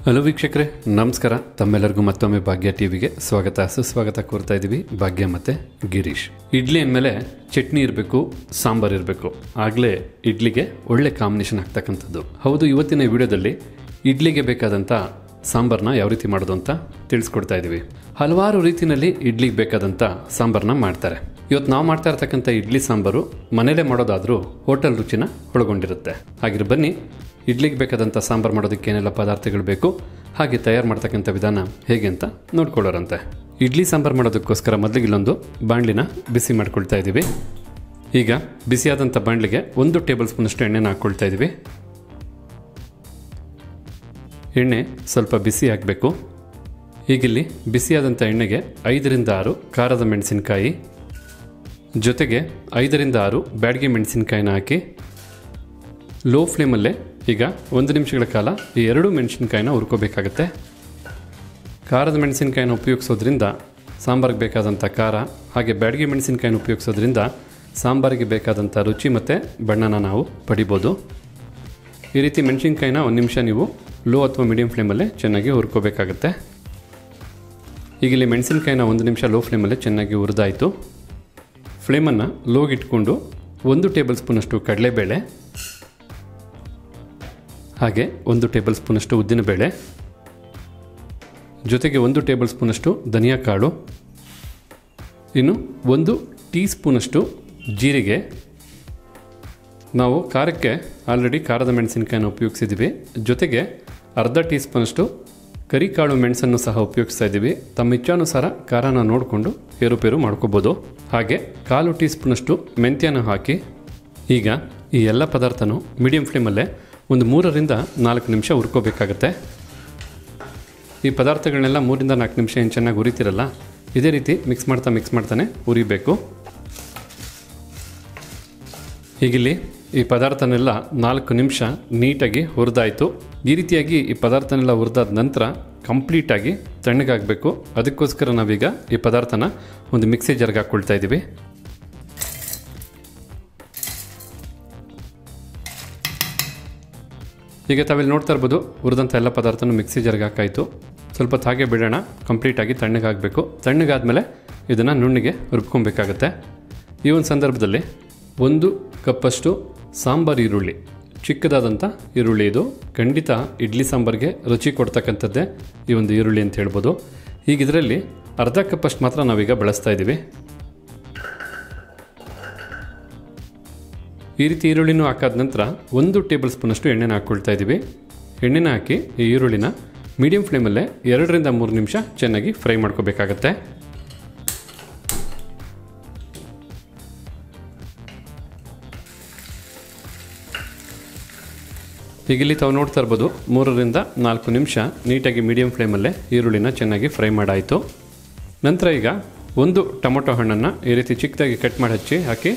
Hello ವೀಕ್ಷಕರೇ, ನಮಸ್ಕಾರ. ತಮ್ಮೆಲ್ಲರಿಗೂ ಮತ್ತೊಮ್ಮೆ ಭಾಗ್ಯ ಟಿವಿಗೆ ಸ್ವಾಗತ ಸುಸ್ವಾಗತ ಕೋರ್ತಾ ಇದ್ದೀವಿ. ಭಾಗ್ಯ ಮತ್ತು ಗಿರೀಶ್. ಇಡ್ಲಿ ಅಂದಮೇಲೆ ಚಟ್ನಿ ಇರಬೇಕು, ಸಾಂಬಾರು ಇರಬೇಕು, ಆಗಲೇ ಇಡ್ಲಿಗೆ ಒಳ್ಳೆ ಕಾಂಬಿನೇಷನ್ ಆಗ್ತಕ್ಕಂಥದ್ದು. ಹೌದು, ಇವತ್ತಿನ ವಿಡಿಯೋದಲ್ಲಿ ಇಡ್ಲಿಗೆ ಬೇಕಾದಂಥ ಸಾಂಬಾರನ್ನ ಯಾವ ರೀತಿ ಮಾಡೋದು ಅಂತ ತಿಳಿಸ್ಕೊಡ್ತಾ ಇದ್ದೀವಿ. ಹಲವಾರು ರೀತಿಯಲ್ಲಿ ಇಡ್ಲಿಗೆ ಬೇಕಾದಂಥ ಸಾಂಬಾರನ್ನ ಮಾಡ್ತಾರೆ. ಇವತ್ತು ನಾವು ಮಾಡ್ತಾ ಇರ್ತಕ್ಕಂಥ ಇಡ್ಲಿ ಸಾಂಬಾರು ಮನೇಲೇ ಮಾಡೋದಾದರೂ ಹೋಟೆಲ್ ರುಚಿನ ಒಳಗೊಂಡಿರುತ್ತೆ. ಹಾಗೆ ಬನ್ನಿ, ಇಡ್ಲಿಗೆ ಬೇಕಾದಂಥ ಸಾಂಬಾರು ಮಾಡೋದಕ್ಕೆ ಏನೆಲ್ಲ ಪದಾರ್ಥಗಳು ಬೇಕು, ಹಾಗೆ ತಯಾರು ಮಾಡ್ತಕ್ಕಂಥ ವಿಧಾನ ಹೇಗೆ ಅಂತ ನೋಡ್ಕೊಳ್ಳೋರಂತೆ. ಇಡ್ಲಿ ಸಾಂಬಾರು ಮಾಡೋದಕ್ಕೋಸ್ಕರ ಮೊದಲಿಗೆ ಇಲ್ಲೊಂದು ಬಾಣಲಿನ ಬಿಸಿ ಮಾಡ್ಕೊಳ್ತಾ ಇದ್ದೀವಿ. ಈಗ ಬಿಸಿಯಾದಂಥ ಬಾಣಲಿಗೆ 1 ಟೇಬಲ್ ಸ್ಪೂನಷ್ಟು ಎಣ್ಣೆನ ಹಾಕ್ಕೊಳ್ತಾ ಇದ್ದೀವಿ. ಎಣ್ಣೆ ಸ್ವಲ್ಪ ಬಿಸಿ ಆಗಬೇಕು. ಈಗಿಲ್ಲಿ ಬಿಸಿಯಾದಂಥ ಎಣ್ಣೆಗೆ 5 ರಿಂದ 6 ಖಾರದ ಮೆಣಸಿನಕಾಯಿ ಜೊತೆಗೆ 5 ರಿಂದ 6 ಬ್ಯಾಡಗಿ ಮೆಣಸಿನಕಾಯಿನ ಹಾಕಿ ಲೋ ಫ್ಲೇಮಲ್ಲೇ ಈಗ 1 ನಿಮಿಷಗಳ ಕಾಲ ಈ 2 ಮೆಣಸಿನಕಾಯಿನ ಹುರ್ಕೋಬೇಕಾಗತ್ತೆ. ಖಾರದ ಮೆಣಸಿನಕಾಯಿನ ಉಪಯೋಗಿಸೋದ್ರಿಂದ ಸಾಂಬಾರಿಗೆ ಬೇಕಾದಂಥ ಖಾರ, ಹಾಗೆ ಬ್ಯಾಡಗಿ ಮೆಣಸಿನಕಾಯಿನ ಉಪಯೋಗಿಸೋದ್ರಿಂದ ಸಾಂಬಾರಿಗೆ ಬೇಕಾದಂಥ ರುಚಿ ಮತ್ತು ಬಣ್ಣನ ನಾವು ಪಡಿಬೋದು. ಈ ರೀತಿ ಮೆಣಸಿನಕಾಯಿನ 1 ನಿಮಿಷ ನೀವು ಲೋ ಅಥವಾ ಮೀಡಿಯಂ ಫ್ಲೇಮಲ್ಲೇ ಚೆನ್ನಾಗಿ ಹುರ್ಕೋಬೇಕಾಗತ್ತೆ. ಈಗ ಇಲ್ಲಿ ಮೆಣಸಿನಕಾಯಿನ 1 ನಿಮಿಷ ಲೋ ಫ್ಲೇಮಲ್ಲೇ ಚೆನ್ನಾಗಿ ಹುರಿದಾಯಿತು. ಫ್ಲೇಮನ್ನು ಲೋಗಿಟ್ಕೊಂಡು 1 ಟೇಬಲ್ ಸ್ಪೂನಷ್ಟು ಕಡಲೆಬೇಳೆ, ಹಾಗೆ 1 ಟೇಬಲ್ ಸ್ಪೂನಷ್ಟು ಉದ್ದಿನಬೇಳೆ, ಜೊತೆಗೆ 1 ಟೇಬಲ್ ಸ್ಪೂನಷ್ಟು ಧನಿಯಾ ಕಾಳು, ಇನ್ನು 1 ಟೀ ಸ್ಪೂನಷ್ಟು ಜೀರಿಗೆ. ನಾವು ಖಾರಕ್ಕೆ ಆಲ್ರೆಡಿ ಖಾರದ ಮೆಣಸಿನಕಾಯಿನ ಉಪಯೋಗಿಸಿದ್ದೀವಿ. ಜೊತೆಗೆ ಅರ್ಧ ಟೀ ಸ್ಪೂನಷ್ಟು ಕರಿಕಾಳು ಮೆಣಸನ್ನು ಸಹ ಉಪಯೋಗಿಸ್ತಾ ಇದ್ದೀವಿ. ತಮ್ಮ ಇಚ್ಛಾನುಸಾರ ಖಾರನ ನೋಡಿಕೊಂಡು ಏರುಪೇರು ಮಾಡ್ಕೋಬೋದು. ಹಾಗೆ 1/4 ಟೀ ಸ್ಪೂನಷ್ಟು ಮೆಂತ್ಯನ ಹಾಕಿ ಈಗ ಈ ಎಲ್ಲ ಪದಾರ್ಥನೂ ಮೀಡಿಯಂ ಫ್ಲೇಮಲ್ಲೇ ಒಂದು 3 ರಿಂದ 4 ನಿಮಿಷ ಹುರ್ಕೋಬೇಕಾಗತ್ತೆ. ಈ ಪದಾರ್ಥಗಳನ್ನೆಲ್ಲ 3 ರಿಂದ 4 ನಿಮಿಷ ಏನು ಚೆನ್ನಾಗಿ ಹುರಿತಿರಲ್ಲ, ಇದೇ ರೀತಿ ಮಿಕ್ಸ್ ಮಾಡ್ತಾನೆ ಹುರಿಬೇಕು. ಹೀಗಿಲ್ಲಿ ಈ ಪದಾರ್ಥನೆಲ್ಲ 4 ನಿಮಿಷ ನೀಟಾಗಿ ಹುರಿದಾಯಿತು. ಈ ರೀತಿಯಾಗಿ ಈ ಪದಾರ್ಥನೆಲ್ಲ ಹುರಿದಾದ ನಂತರ ಕಂಪ್ಲೀಟಾಗಿ ತಣ್ಣಗಾಗಬೇಕು. ಅದಕ್ಕೋಸ್ಕರ ನಾವೀಗ ಈ ಪದಾರ್ಥನ ಒಂದು ಮಿಕ್ಸಿ ಜಾರ್ಗೆ ಹಾಕ್ಕೊಳ್ತಾ ಇದ್ದೀವಿ. ಈಗ ತಾವಿಲ್ಲಿ ನೋಡ್ತಾ ಇರ್ಬೋದು, ಹುರಿದಂಥ ಎಲ್ಲ ಪದಾರ್ಥನೂ ಮಿಕ್ಸಿ ಜಾರ್ಗೆ ಹಾಕಾಯಿತು. ಸ್ವಲ್ಪ ಹಾಗೆ ಬಿಡೋಣ, ಕಂಪ್ಲೀಟಾಗಿ ತಣ್ಣಗಾಗಬೇಕು. ತಣ್ಣಗಾದ್ಮೇಲೆ ಇದನ್ನು ನುಣ್ಣಿಗೆ ರುಬ್ಕೊಬೇಕಾಗತ್ತೆ. ಈ ಒಂದು ಸಂದರ್ಭದಲ್ಲಿ 1 ಕಪ್ಪಷ್ಟು ಸಾಂಬಾರು ಈರುಳ್ಳಿ, ಚಿಕ್ಕದಾದಂಥ ಈರುಳ್ಳಿ, ಇದು ಖಂಡಿತ ಇಡ್ಲಿ ಸಾಂಬಾರಿಗೆ ರುಚಿ ಕೊಡ್ತಕ್ಕಂಥದ್ದೇ ಈ ಒಂದು ಈರುಳ್ಳಿ ಅಂತ ಹೇಳ್ಬೋದು. ಈಗ ಇದರಲ್ಲಿ ಅರ್ಧ ಕಪ್ಪಷ್ಟು ಮಾತ್ರ ನಾವೀಗ ಬಳಸ್ತಾ ಇದ್ದೀವಿ. ಈ ರೀತಿ ಈರುಳ್ಳಿನೂ ಹಾಕಾದ ನಂತರ 1 ಟೇಬಲ್ ಸ್ಪೂನಷ್ಟು ಎಣ್ಣೆನ ಹಾಕ್ಕೊಳ್ತಾ ಇದ್ದೀವಿ. ಎಣ್ಣೆನ ಹಾಕಿ ಈ ಈರುಳ್ಳಿನ ಮೀಡಿಯಂ ಫ್ಲೇಮಲ್ಲೇ 2 ರಿಂದ 3 ನಿಮಿಷ ಚೆನ್ನಾಗಿ ಫ್ರೈ ಮಾಡ್ಕೋಬೇಕಾಗತ್ತೆ. ಈಗಿಲ್ಲಿ ತಾವು ನೋಡ್ತಾ ಇರ್ಬೋದು, 3 ರಿಂದ 4 ನಿಮಿಷ ನೀಟಾಗಿ ಮೀಡಿಯಂ ಫ್ಲೇಮಲ್ಲೇ ಈರುಳ್ಳಿನ ಚೆನ್ನಾಗಿ ಫ್ರೈ ಮಾಡಾಯಿತು. ನಂತರ ಈಗ 1 ಟೊಮೊಟೊ ಹಣ್ಣನ್ನು ಈ ರೀತಿ ಚಿಕ್ಕದಾಗಿ ಕಟ್ ಮಾಡಿ ಹಾಕಿ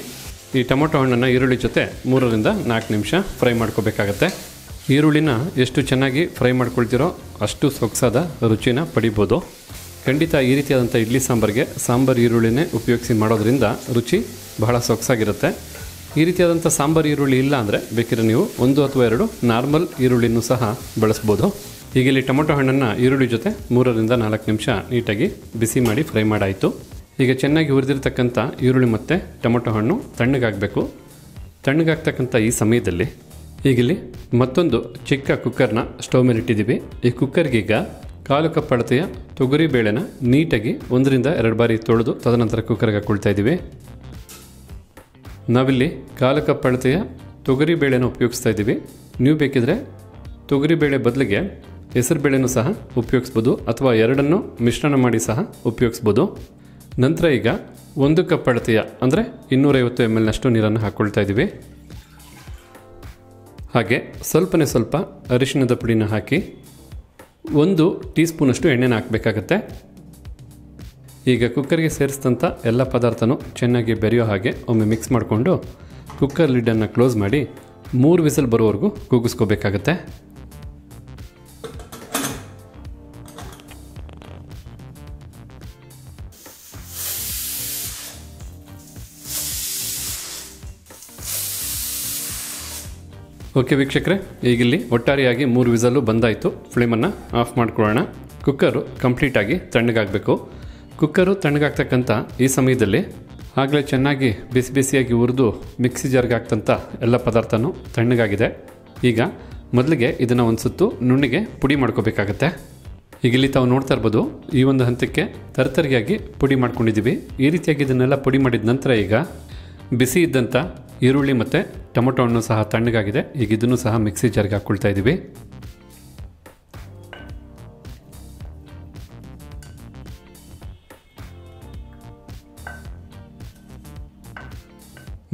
ಈ ಟೊಮೊಟೊ ಹಣ್ಣನ್ನು ಈರುಳ್ಳಿ ಜೊತೆ 3 ರಿಂದ 4 ನಿಮಿಷ ಫ್ರೈ ಮಾಡ್ಕೋಬೇಕಾಗತ್ತೆ. ಈರುಳ್ಳಿನ ಎಷ್ಟು ಚೆನ್ನಾಗಿ ಫ್ರೈ ಮಾಡ್ಕೊಳ್ತೀರೋ ಅಷ್ಟು ಸೊಗಸಾದ ರುಚಿನ ಪಡಿಬೋದು. ಖಂಡಿತ ಈ ರೀತಿಯಾದಂಥ ಇಡ್ಲಿ ಸಾಂಬಾರಿಗೆ ಸಾಂಬಾರು ಈರುಳ್ಳಿನೇ ಉಪಯೋಗಿಸಿ ಮಾಡೋದ್ರಿಂದ ರುಚಿ ಬಹಳ ಸೊಗಸಾಗಿರುತ್ತೆ. ಈ ರೀತಿಯಾದಂಥ ಸಾಂಬಾರು ಈರುಳ್ಳಿ ಇಲ್ಲ ಅಂದರೆ ಬೇಕಿದ್ರೆ ನೀವು 1 ಅಥವಾ 2 ನಾರ್ಮಲ್ ಈರುಳ್ಳಿನೂ ಸಹ ಬಳಸ್ಬೋದು. ಈಗ ಇಲ್ಲಿ ಟೊಮೊಟೊ ಹಣ್ಣನ್ನು ಈರುಳ್ಳಿ ಜೊತೆ 3 ರಿಂದ 4 ನಿಮಿಷ ನೀಟಾಗಿ ಬಿಸಿ ಮಾಡಿ ಫ್ರೈ ಮಾಡಾಯಿತು. ಈಗ ಚೆನ್ನಾಗಿ ಹುರಿದಿರ್ತಕ್ಕಂಥ ಈರುಳ್ಳಿ ಮತ್ತು ಟೊಮೊಟೊ ಹಣ್ಣು ತಣ್ಣಗಾಗಬೇಕು. ತಣ್ಣಗಾಗ್ತಕ್ಕಂಥ ಈ ಸಮಯದಲ್ಲಿ ಈಗಿಲ್ಲಿ ಮತ್ತೊಂದು ಚಿಕ್ಕ ಕುಕ್ಕರ್ನ ಸ್ಟವ್ ಮೇಲೆ ಇಟ್ಟಿದ್ದೀವಿ. ಈ ಕುಕ್ಕರ್ಗೀಗ 1/4 ಕಪ್ ಅಳತೆಯ ತೊಗರಿ ಬೇಳೆನ ನೀಟಾಗಿ 1 ರಿಂದ 2 ಬಾರಿ ತೊಳೆದು ತದನಂತರ ಕುಕ್ಕರ್ಗೆ ಹಾಕ್ಕೊಳ್ತಾ ಇದ್ದೀವಿ. ನಾವಿಲ್ಲಿ 1/4 ಕಪ್ ಅಳತೆಯ ತೊಗರಿ ಬೇಳೆನ ಉಪಯೋಗಿಸ್ತಾ ಇದ್ದೀವಿ. ನೀವು ಬೇಕಿದ್ರೆ ತೊಗರಿಬೇಳೆ ಬದಲಿಗೆ ಹೆಸರು ಬೇಳೆನೂ ಸಹ ಉಪಯೋಗಿಸ್ಬೋದು, ಅಥವಾ ಎರಡನ್ನೂ ಮಿಶ್ರಣ ಮಾಡಿ ಸಹ ಉಪಯೋಗಿಸ್ಬೋದು. ನಂತರ ಈಗ 1 ಕಪ್ ಅಳತೆಯ ಅಂದರೆ 250 ml ನಷ್ಟು ನೀರನ್ನು ಹಾಕ್ಕೊಳ್ತಾ ಇದ್ದೀವಿ. ಹಾಗೆ ಸ್ವಲ್ಪ ಅರಿಶಿಣದ ಪುಡಿನ ಹಾಕಿ 1 ಟೀ ಸ್ಪೂನಷ್ಟು ಎಣ್ಣೆನ ಹಾಕಬೇಕಾಗತ್ತೆ. ಈಗ ಕುಕ್ಕರ್ಗೆ ಸೇರಿಸಿದಂಥ ಎಲ್ಲ ಪದಾರ್ಥನೂ ಚೆನ್ನಾಗಿ ಬೆರೆಯೋ ಹಾಗೆ ಒಮ್ಮೆ ಮಿಕ್ಸ್ ಮಾಡಿಕೊಂಡು ಕುಕ್ಕರ್ ಲಿಡ್ಡನ್ನು ಕ್ಲೋಸ್ ಮಾಡಿ 3 ವಿಸಲ್ ಬರೋವರೆಗೂ ಕೂಗಿಸ್ಕೋಬೇಕಾಗತ್ತೆ. ಓಕೆ ವೀಕ್ಷಕರೇ, ಈಗಿಲ್ಲಿ ಒಟ್ಟಾರೆಯಾಗಿ 3 ವಿಸಲ್ಲು ಬಂದಾಯಿತು. ಫ್ಲೇಮನ್ನು ಆಫ್ ಮಾಡ್ಕೊಳ್ಳೋಣ. ಕುಕ್ಕರು ಕಂಪ್ಲೀಟಾಗಿ ತಣ್ಣಗಾಗಬೇಕು. ಕುಕ್ಕರು ತಣ್ಣಗಾಗ್ತಕ್ಕಂಥ ಈ ಸಮಯದಲ್ಲಿ ಆಗಲೇ ಚೆನ್ನಾಗಿ ಬಿಸಿ ಬಿಸಿಯಾಗಿ ಹುರಿದು ಮಿಕ್ಸಿ ಜಾರ್ಗೆ ಹಾಕ್ತಂಥ ಎಲ್ಲ ಪದಾರ್ಥನೂ ತಣ್ಣಗಾಗಿದೆ. ಈಗ ಮೊದಲಿಗೆ ಇದನ್ನು ಒಂದು ಸುತ್ತು ನುಣ್ಣಿಗೆ ಪುಡಿ ಮಾಡ್ಕೋಬೇಕಾಗತ್ತೆ. ಈಗ ಇಲ್ಲಿ ತಾವು ನೋಡ್ತಾ ಇರ್ಬೋದು, ಈ ಒಂದು ಹಂತಕ್ಕೆ ತರತರಿಯಾಗಿ ಪುಡಿ ಮಾಡ್ಕೊಂಡಿದ್ದೀವಿ. ಈ ರೀತಿಯಾಗಿ ಇದನ್ನೆಲ್ಲ ಪುಡಿ ಮಾಡಿದ ನಂತರ ಈಗ ಬಿಸಿ ಇದ್ದಂಥ ಈರುಳ್ಳಿ ಮತ್ತು ಟೊಮೊಟೊ ಹಣ್ಣು ಸಹ ತಣ್ಣಗಾಗಿದೆ. ಈಗ ಇದನ್ನು ಸಹ ಮಿಕ್ಸಿ ಜಾರ್ಗೆ ಹಾಕ್ಕೊಳ್ತಾ ಇದ್ದೀವಿ.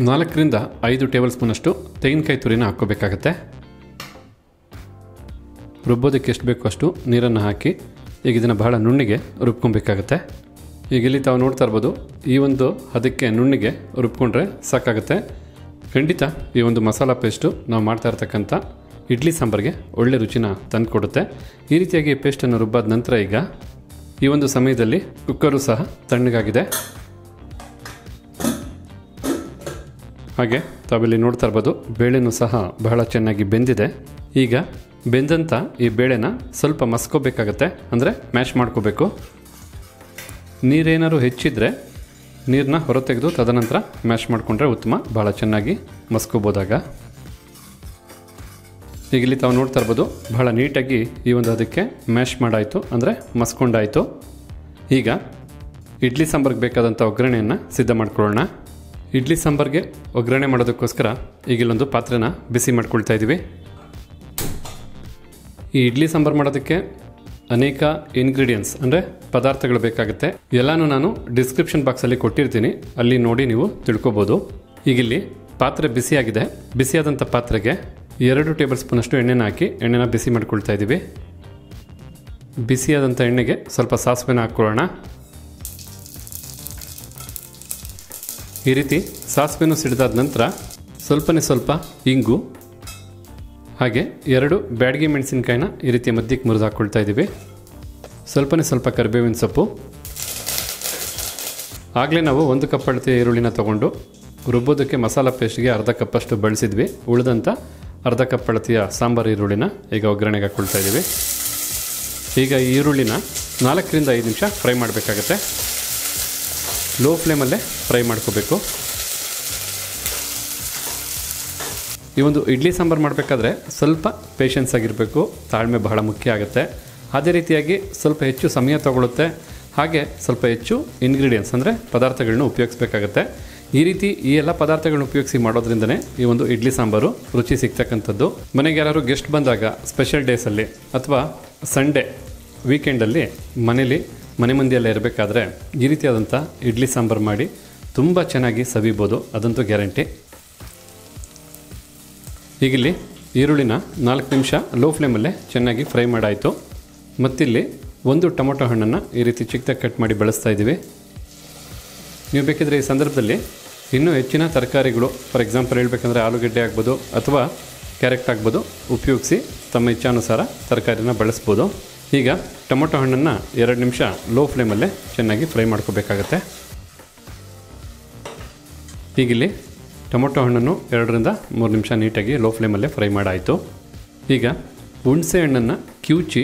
ನಾಲ್ಕರಿಂದ 5 ಟೇಬಲ್ ಸ್ಪೂನಷ್ಟು ತೆಂಗಿನಕಾಯಿ ತುರಿನ ಹಾಕ್ಕೋಬೇಕಾಗತ್ತೆ. ರುಬ್ಬೋದಕ್ಕೆ ಎಷ್ಟು ಬೇಕೋ ಅಷ್ಟು ನೀರನ್ನು ಹಾಕಿ ಈಗ ಇದನ್ನು ಬಹಳ ನುಣ್ಣಿಗೆ ರುಬ್ಕೊಬೇಕಾಗತ್ತೆ. ಈಗ ಇಲ್ಲಿ ತಾವು ನೋಡ್ತಾ ಇರ್ಬೋದು, ಈ ಒಂದು ಹದಕ್ಕೆ ನುಣ್ಣಿಗೆ ರುಬ್ಕೊಂಡ್ರೆ ಸಾಕಾಗುತ್ತೆ. ಖಂಡಿತ ಈ ಒಂದು ಮಸಾಲ ಪೇಸ್ಟು ನಾವು ಮಾಡ್ತಾ ಇರ್ತಕ್ಕಂಥ ಇಡ್ಲಿ ಸಾಂಬಾರಿಗೆ ಒಳ್ಳೆ ರುಚಿನ ತಂದು ಕೊಡುತ್ತೆ. ಈ ರೀತಿಯಾಗಿ ಪೇಸ್ಟನ್ನು ರುಬ್ಬಾದ ನಂತರ ಈಗ ಈ ಒಂದು ಸಮಯದಲ್ಲಿ ಕುಕ್ಕರು ಸಹ ತಣ್ಣಗಾಗಿದೆ. ಹಾಗೆ ತಾವಿಲ್ಲಿ ನೋಡ್ತಾ ಇರ್ಬೋದು, ಬೇಳೆನೂ ಸಹ ಬಹಳ ಚೆನ್ನಾಗಿ ಬೆಂದಿದೆ. ಈಗ ಬೆಂದಂಥ ಈ ಬೇಳೆನ ಸ್ವಲ್ಪ ಮಸ್ಕೋಬೇಕಾಗತ್ತೆ, ಅಂದರೆ ಮ್ಯಾಶ್ ಮಾಡ್ಕೋಬೇಕು. ನೀರೇನಾದ್ರು ಹೆಚ್ಚಿದ್ರೆ ನೀರನ್ನ ಹೊರತೆಗೆದು ತದನಂತರ ಮ್ಯಾಶ್ ಮಾಡಿಕೊಂಡ್ರೆ ಉತ್ತಮ, ಭಾಳ ಚೆನ್ನಾಗಿ ಮಸ್ಕೋಬೋದಾಗ. ಈಗ ಇಲ್ಲಿ ತಾವು ನೋಡ್ತಾ ಇರ್ಬೋದು, ಬಹಳ ನೀಟಾಗಿ ಈ ಒಂದು ಅದಕ್ಕೆ ಮ್ಯಾಶ್ ಮಾಡಾಯಿತು, ಅಂದರೆ ಮಸ್ಕೊಂಡಾಯಿತು. ಈಗ ಇಡ್ಲಿ ಸಾಂಬಾರ್ಗೆ ಬೇಕಾದಂಥ ಒಗ್ಗರಣೆಯನ್ನು ಸಿದ್ಧ ಮಾಡ್ಕೊಳ್ಳೋಣ. ಇಡ್ಲಿ ಸಾಂಬಾರ್ಗೆ ಒಗ್ಗರಣೆ ಮಾಡೋದಕ್ಕೋಸ್ಕರ ಈಗಿಲ್ಲೊಂದು ಪಾತ್ರೆನ ಬಿಸಿ ಮಾಡ್ಕೊಳ್ತಾ ಇದ್ದೀವಿ. ಈ ಇಡ್ಲಿ ಸಾಂಬಾರು ಮಾಡೋದಕ್ಕೆ ಅನೇಕ ಇಂಗ್ರೀಡಿಯೆಂಟ್ಸ್ ಅಂದರೆ ಪದಾರ್ಥಗಳು ಬೇಕಾಗುತ್ತೆ. ಎಲ್ಲನೂ ನಾನು ಡಿಸ್ಕ್ರಿಪ್ಷನ್ ಬಾಕ್ಸಲ್ಲಿ ಕೊಟ್ಟಿರ್ತೀನಿ, ಅಲ್ಲಿ ನೋಡಿ ನೀವು ತಿಳ್ಕೊಬೋದು. ಈಗಿಲ್ಲಿ ಪಾತ್ರೆ ಬಿಸಿಯಾಗಿದೆ. ಬಿಸಿಯಾದಂಥ ಪಾತ್ರೆಗೆ 2 ಟೇಬಲ್ ಸ್ಪೂನಷ್ಟು ಎಣ್ಣೆನ ಹಾಕಿ ಎಣ್ಣೆನ ಬಿಸಿ ಮಾಡ್ಕೊಳ್ತಾ ಇದ್ದೀವಿ. ಬಿಸಿಯಾದಂಥ ಎಣ್ಣೆಗೆ ಸ್ವಲ್ಪ ಸಾಸಿವೆನ ಹಾಕ್ಕೊಳ್ಳೋಣ. ಈ ರೀತಿ ಸಾಸಿವೆನೂ ಸಿಡಿದಾದ ನಂತರ ಸ್ವಲ್ಪ ಇಂಗು, ಹಾಗೆ 2 ಬ್ಯಾಡಗಿ ಮೆಣಸಿನ್ಕಾಯಿನ ಈ ರೀತಿ ಮಧ್ಯಕ್ಕೆ ಮುರಿದು ಹಾಕ್ಕೊಳ್ತಾ ಇದ್ದೀವಿ. ಸ್ವಲ್ಪ ಕರಿಬೇವಿನ ಸೊಪ್ಪು. ಆಗಲೇ ನಾವು 1 ಕಪ್ ಅಳತೆಯ ಈರುಳ್ಳಿನ ತೊಗೊಂಡು ರುಬ್ಬೋದಕ್ಕೆ ಮಸಾಲ ಪೇಸ್ಟ್ಗೆ ಅರ್ಧ ಕಪ್ಪಷ್ಟು ಬಳಸಿದ್ವಿ. ಉಳಿದಂಥ ಅರ್ಧ ಕಪ್ ಅಳತೆಯ ಸಾಂಬಾರು ಈರುಳ್ಳಿನ ಈಗ ಒಗ್ಗರಣೆಗೆ ಹಾಕ್ಕೊಳ್ತಾ ಇದ್ದೀವಿ. ಈಗ ಈ ಈರುಳ್ಳಿನ 4ರಿಂದ 5 ನಿಮಿಷ ಫ್ರೈ ಮಾಡಬೇಕಾಗತ್ತೆ. ಲೋ ಫ್ಲೇಮಲ್ಲೇ ಫ್ರೈ ಮಾಡ್ಕೋಬೇಕು. ಈ ಒಂದು ಇಡ್ಲಿ ಸಾಂಬಾರು ಮಾಡಬೇಕಾದ್ರೆ ಸ್ವಲ್ಪ ಪೇಷನ್ಸ್ ಆಗಿರಬೇಕು, ತಾಳ್ಮೆ ಬಹಳ ಮುಖ್ಯ ಆಗುತ್ತೆ. ಅದೇ ರೀತಿಯಾಗಿ ಸ್ವಲ್ಪ ಹೆಚ್ಚು ಸಮಯ ತಗೊಳ್ಳುತ್ತೆ. ಹಾಗೆ ಸ್ವಲ್ಪ ಹೆಚ್ಚು ಇಂಗ್ರೀಡಿಯೆಂಟ್ಸ್ ಅಂದರೆ ಪದಾರ್ಥಗಳನ್ನ ಉಪಯೋಗಿಸ್ಬೇಕಾಗತ್ತೆ. ಈ ರೀತಿ ಈ ಎಲ್ಲ ಪದಾರ್ಥಗಳನ್ನ ಉಪಯೋಗಿಸಿ ಮಾಡೋದ್ರಿಂದನೇ ಈ ಒಂದು ಇಡ್ಲಿ ಸಾಂಬಾರು ರುಚಿ ಸಿಗ್ತಕ್ಕಂಥದ್ದು. ಮನೆಗೆ ಯಾರು ಗೆಸ್ಟ್ ಬಂದಾಗ ಸ್ಪೆಷಲ್ ಡೇಸಲ್ಲಿ ಅಥವಾ ಸಂಡೇ ವೀಕೆಂಡಲ್ಲಿ ಮನೆ ಮಂದಿಯೆಲ್ಲ ಇರಬೇಕಾದ್ರೆ ಈ ರೀತಿಯಾದಂಥ ಇಡ್ಲಿ ಸಾಂಬಾರು ಮಾಡಿ ತುಂಬ ಚೆನ್ನಾಗಿ ಸವಿಬೋದು, ಅದಂತೂ ಗ್ಯಾರಂಟಿ. ಈಗಿಲ್ಲಿ ಈರುಳ್ಳಿನ 4 ನಿಮಿಷ ಲೋ ಫ್ಲೇಮಲ್ಲೇ ಚೆನ್ನಾಗಿ ಫ್ರೈ ಮಾಡಾಯಿತು. ಮತ್ತಿಲ್ಲಿ 1 ಟೊಮೊಟೊ ಹಣ್ಣನ್ನು ಈ ರೀತಿ ಚಿಕ್ಕದಾಗಿ ಕಟ್ ಮಾಡಿ ಬಳಸ್ತಾ ಇದ್ದೀವಿ. ನೀವು ಬೇಕಿದ್ರೆ ಈ ಸಂದರ್ಭದಲ್ಲಿ ಇನ್ನೂ ಹೆಚ್ಚಿನ ತರಕಾರಿಗಳು, ಫಾರ್ ಎಕ್ಸಾಂಪಲ್ ಹೇಳಬೇಕಂದ್ರೆ ಆಲೂಗಡ್ಡೆ ಆಗ್ಬೋದು ಅಥವಾ ಕ್ಯಾರೆಟ್ ಆಗ್ಬೋದು, ಉಪಯೋಗಿಸಿ ತಮ್ಮ ಇಚ್ಛಾನುಸಾರ ತರಕಾರಿನ ಬಳಸ್ಬೋದು. ಈಗ ಟೊಮೊಟೊ ಹಣ್ಣನ್ನು 2 ನಿಮಿಷ ಲೋ ಫ್ಲೇಮಲ್ಲೇ ಚೆನ್ನಾಗಿ ಫ್ರೈ ಮಾಡ್ಕೋಬೇಕಾಗತ್ತೆ. ಈಗಿಲ್ಲಿ ಟೊಮೊಟೊ ಹಣ್ಣನ್ನು 2ರಿಂದ 3 ನಿಮಿಷ ನೀಟಾಗಿ ಲೋ ಫ್ಲೇಮಲ್ಲೇ ಫ್ರೈ ಮಾಡಾಯಿತು. ಈಗ ಹುಣಸೆ ಹಣ್ಣನ್ನು ಕಿವುಚಿ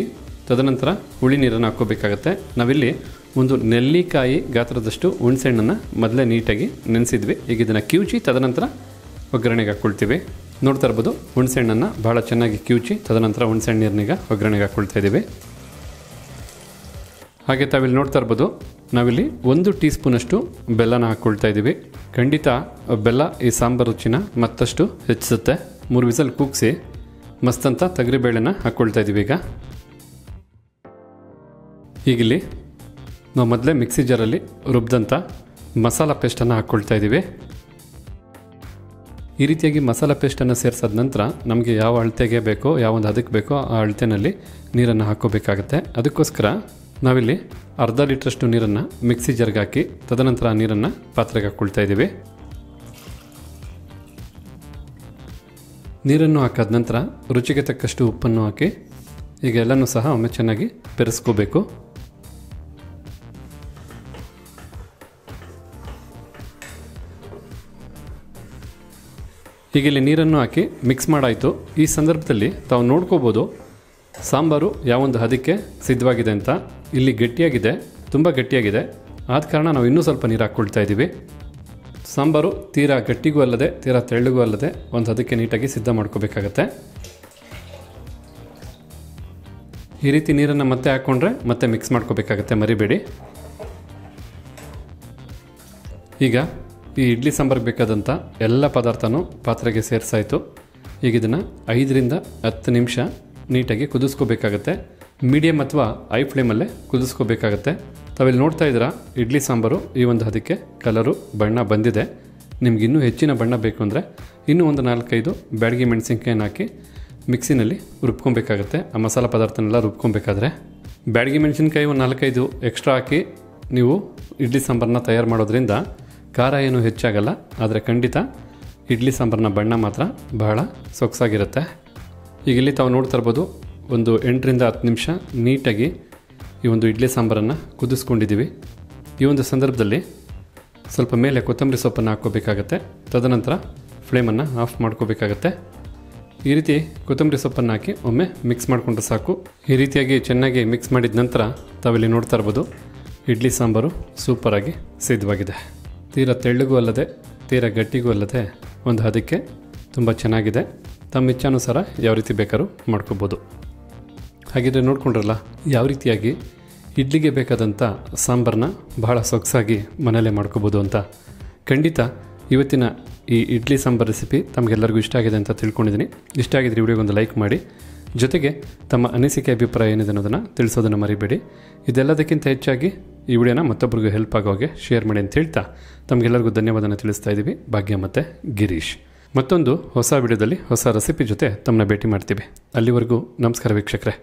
ತದನಂತರ ಹುಳಿ ನೀರನ್ನು ಹಾಕ್ಕೋಬೇಕಾಗತ್ತೆ. ನಾವಿಲ್ಲಿ 1 ನೆಲ್ಲಿಕಾಯಿ ಗಾತ್ರದಷ್ಟು ಹುಣಸೆ ಹಣ್ಣನ್ನು ಮೊದಲೇ ನೀಟಾಗಿ ನೆನೆಸಿದ್ವಿ. ಈಗ ಇದನ್ನು ಕಿವುಚಿ ತದನಂತರ ಒಗ್ಗರಣೆಗೆ ಹಾಕ್ಕೊಳ್ತೀವಿ. ನೋಡ್ತಾ ಇರ್ಬೋದು, ಹುಣಸೆ ಹಣ್ಣನ್ನು ಭಾಳ ಚೆನ್ನಾಗಿ ಕಿವುಚಿ ತದನಂತರ ಹುಣಸೆ ಹಣ್ಣು ನೀರನ್ನೀಗ ಒಗ್ಗರಣೆಗೆ ಹಾಕ್ಕೊಳ್ತಾ ಇದ್ದೀವಿ. ಹಾಗೆ ತಾವಿಲ್ಲಿ ನೋಡ್ತಾ ಇರ್ಬೋದು, ನಾವಿಲ್ಲಿ 1 ಟೀ ಸ್ಪೂನಷ್ಟು ಬೆಲ್ಲನ ಹಾಕ್ಕೊಳ್ತಾ ಇದ್ದೀವಿ. ಖಂಡಿತ ಬೆಲ್ಲ ಈ ಸಾಂಬಾರು ರುಚಿನ ಮತ್ತಷ್ಟು ಹೆಚ್ಚಿಸುತ್ತೆ. 3 ವಿಸಲ್ ಕೂಗಿಸಿ ಮಸ್ತಂತ ತೊಗರಿಬೇಳೆನ ಹಾಕ್ಕೊಳ್ತಾ ಇದ್ದೀವಿ. ಈಗಿಲ್ಲಿ ನಾವು ಮೊದಲೇ ಮಿಕ್ಸಿ ಜಾರಲ್ಲಿ ರುಬ್ಬಿದಂಥ ಮಸಾಲ ಪೇಸ್ಟನ್ನು ಹಾಕ್ಕೊಳ್ತಾ ಇದ್ದೀವಿ. ಈ ರೀತಿಯಾಗಿ ಮಸಾಲ ಪೇಸ್ಟನ್ನು ಸೇರಿಸಾದ ನಂತರ ನಮಗೆ ಯಾವ ಅಳತೆಗೆ ಬೇಕೋ, ಯಾವೊಂದು ಹದಕ್ಕೆ ಬೇಕೋ ಆ ಅಳತೆಯಲ್ಲಿ ನೀರನ್ನು ಹಾಕ್ಕೋಬೇಕಾಗತ್ತೆ. ಅದಕ್ಕೋಸ್ಕರ ನಾವಿಲ್ಲಿ ಅರ್ಧ ಲೀಟ್ರಷ್ಟು ನೀರನ್ನು ಮಿಕ್ಸಿ ಜಾರ್ಗೆ ಹಾಕಿ ತದನಂತರ ಆ ನೀರನ್ನು ಪಾತ್ರೆಗೆ ಹಾಕ್ಕೊಳ್ತಾ ಇದ್ದೀವಿ. ನೀರನ್ನು ಹಾಕಾದ ನಂತರ ರುಚಿಗೆ ತಕ್ಕಷ್ಟು ಉಪ್ಪನ್ನು ಹಾಕಿ ಈಗ ಎಲ್ಲನೂ ಸಹ ಒಮ್ಮೆ ಚೆನ್ನಾಗಿ ಬೆರೆಸ್ಕೋಬೇಕು. ಈಗ ಇಲ್ಲಿ ನೀರನ್ನು ಹಾಕಿ ಮಿಕ್ಸ್ ಮಾಡಾಯಿತು. ಈ ಸಂದರ್ಭದಲ್ಲಿ ತಾವು ನೋಡ್ಕೋಬೋದು ಸಾಂಬಾರು ಯಾವೊಂದು ಹದಕ್ಕೆ ಸಿದ್ಧವಾಗಿದೆ ಅಂತ. ಇಲ್ಲಿ ಗಟ್ಟಿಯಾಗಿದೆ, ತುಂಬ ಗಟ್ಟಿಯಾಗಿದೆ. ಆದ ಕಾರಣ ನಾವು ಇನ್ನೂ ಸ್ವಲ್ಪ ನೀರು ಹಾಕ್ಕೊಳ್ತಾ ಇದ್ದೀವಿ. ಸಾಂಬಾರು ತೀರಾ ಗಟ್ಟಿಗೂ ಅಲ್ಲದೆ ತೀರಾ ತೆಳ್ಳಗೂ ಅಲ್ಲದೆ ಒಂದು ಹದಕ್ಕೆ ನೀಟಾಗಿ ಸಿದ್ಧ ಮಾಡ್ಕೋಬೇಕಾಗತ್ತೆ. ಈ ರೀತಿ ನೀರನ್ನು ಮತ್ತೆ ಹಾಕ್ಕೊಂಡ್ರೆ ಮತ್ತೆ ಮಿಕ್ಸ್ ಮಾಡ್ಕೋಬೇಕಾಗತ್ತೆ, ಮರಿಬೇಡಿ. ಈಗ ಈ ಇಡ್ಲಿ ಸಾಂಬಾರಿಗೆ ಬೇಕಾದಂಥ ಎಲ್ಲ ಪದಾರ್ಥನೂ ಪಾತ್ರೆಗೆ ಸೇರಿಸಾಯಿತು. ಈಗ ಇದನ್ನು 5ರಿಂದ 10 ನಿಮಿಷ ನೀಟಾಗಿ ಕುದಿಸ್ಕೋಬೇಕಾಗತ್ತೆ. ಮೀಡಿಯಮ್ ಅಥವಾ ಐ ಫ್ಲೇಮಲ್ಲೇ ಕುದಿಸ್ಕೋಬೇಕಾಗತ್ತೆ. ತಾವಿಲ್ಲಿ ನೋಡ್ತಾ ಇದ್ದೀರಾ ಇಡ್ಲಿ ಸಾಂಬಾರು ಈ ಒಂದು ಹದಕ್ಕೆ ಕಲರು ಬಣ್ಣ ಬಂದಿದೆ. ನಿಮ್ಗೆ ಇನ್ನೂ ಹೆಚ್ಚಿನ ಬಣ್ಣ ಬೇಕು ಅಂದರೆ ಇನ್ನೂ ಒಂದು 4-5 ಬ್ಯಾಡಗಿ ಮೆಣಸಿನ್ಕಾಯಿನ ಹಾಕಿ ಮಿಕ್ಸಿನಲ್ಲಿ ರುಬ್ಕೊಬೇಕಾಗತ್ತೆ. ಆ ಮಸಾಲ ಪದಾರ್ಥನೆಲ್ಲ ರುಬ್ಕೊಬೇಕಾದ್ರೆ ಬ್ಯಾಡಗಿ ಮೆಣಸಿನ್ಕಾಯಿ ಒಂದು 4-5 ಎಕ್ಸ್ಟ್ರಾ ಹಾಕಿ ನೀವು ಇಡ್ಲಿ ಸಾಂಬಾರನ್ನ ತಯಾರು ಮಾಡೋದ್ರಿಂದ ಖಾರ ಏನೂ ಹೆಚ್ಚಾಗಲ್ಲ. ಆದರೆ ಖಂಡಿತ ಇಡ್ಲಿ ಸಾಂಬಾರನ್ನ ಬಣ್ಣ ಮಾತ್ರ ಬಹಳ ಸೊಗಸಾಗಿರುತ್ತೆ. ಈಗ ಇಲ್ಲಿ ತಾವು ನೋಡ್ತಾ ಇರ್ಬೋದು ಒಂದು 8ರಿಂದ 10 ನಿಮಿಷ ನೀಟಾಗಿ ಈ ಒಂದು ಇಡ್ಲಿ ಸಾಂಬಾರನ್ನು ಕುದಿಸ್ಕೊಂಡಿದ್ದೀವಿ. ಈ ಒಂದು ಸಂದರ್ಭದಲ್ಲಿ ಸ್ವಲ್ಪ ಮೇಲೆ ಕೊತ್ತಂಬರಿ ಸೊಪ್ಪನ್ನು ಹಾಕ್ಕೋಬೇಕಾಗತ್ತೆ. ತದನಂತರ ಫ್ಲೇಮನ್ನು ಆಫ್ ಮಾಡ್ಕೋಬೇಕಾಗತ್ತೆ. ಈ ರೀತಿ ಕೊತ್ತಂಬರಿ ಸೊಪ್ಪನ್ನು ಹಾಕಿ ಒಮ್ಮೆ ಮಿಕ್ಸ್ ಮಾಡಿಕೊಂಡ್ರೆ ಸಾಕು. ಈ ರೀತಿಯಾಗಿ ಚೆನ್ನಾಗಿ ಮಿಕ್ಸ್ ಮಾಡಿದ ನಂತರ ತಾವಿಲ್ಲಿ ನೋಡ್ತಾ ಇರ್ಬೋದು ಇಡ್ಲಿ ಸಾಂಬಾರು ಸೂಪರಾಗಿ ಸಿದ್ಧವಾಗಿದೆ. ತೀರಾ ತೆಳ್ಳಗೂ ಅಲ್ಲದೆ ತೀರಾ ಗಟ್ಟಿಗೂ ಅಲ್ಲದೆ ಒಂದು ಹದಕ್ಕೆ ತುಂಬ ಚೆನ್ನಾಗಿದೆ. ತಮ್ಮ ಇಚ್ಛಾನುಸಾರ ಯಾವ ರೀತಿ ಬೇಕಾದ್ರೂ ಮಾಡ್ಕೋಬೋದು. ಹಾಗಿದ್ರೆ ನೋಡ್ಕೊಂಡ್ರಲ್ಲ ಯಾವ ರೀತಿಯಾಗಿ ಇಡ್ಲಿಗೆ ಬೇಕಾದಂಥ ಸಾಂಬಾರನ್ನ ಬಹಳ ಸೊಗಸಾಗಿ ಮನೆಯಲ್ಲೇ ಮಾಡ್ಕೋಬೋದು ಅಂತ. ಖಂಡಿತ ಇವತ್ತಿನ ಈ ಇಡ್ಲಿ ಸಾಂಬಾರು ರೆಸಿಪಿ ತಮಗೆಲ್ಲರಿಗೂ ಇಷ್ಟ ಆಗಿದೆ ಅಂತ ತಿಳ್ಕೊಂಡಿದ್ದೀನಿ. ಇಷ್ಟ ಆಗಿದ್ರೆ ವಿಡಿಯೋಗೊಂದು ಲೈಕ್ ಮಾಡಿ, ಜೊತೆಗೆ ತಮ್ಮ ಅನಿಸಿಕೆ ಅಭಿಪ್ರಾಯ ಏನಿದೆ ಅನ್ನೋದನ್ನು ತಿಳಿಸೋದನ್ನು ಮರಿಬೇಡಿ. ಇದೆಲ್ಲದಕ್ಕಿಂತ ಹೆಚ್ಚಾಗಿ ಈ ವಿಡಿಯೋನ ಮತ್ತೊಬ್ಬರಿಗೂ ಹೆಲ್ಪ್ ಆಗೋ ಹಾಗೆ ಶೇರ್ ಮಾಡಿ ಅಂತ ಹೇಳ್ತಾ ತಮಗೆಲ್ಲರಿಗೂ ಧನ್ಯವಾದನ ತಿಳಿಸ್ತಾ ಇದ್ದೀವಿ. ಭಾಗ್ಯ ಮತ್ತು ಗಿರೀಶ್. ಮತ್ತೊಂದು ಹೊಸ ವಿಡಿಯೋದಲ್ಲಿ ಹೊಸ ರೆಸಿಪಿ ಜೊತೆ ತಮ್ಮನ್ನ ಭೇಟಿ ಮಾಡ್ತೀವಿ. ಅಲ್ಲಿವರೆಗೂ ನಮಸ್ಕಾರ ವೀಕ್ಷಕರೇ.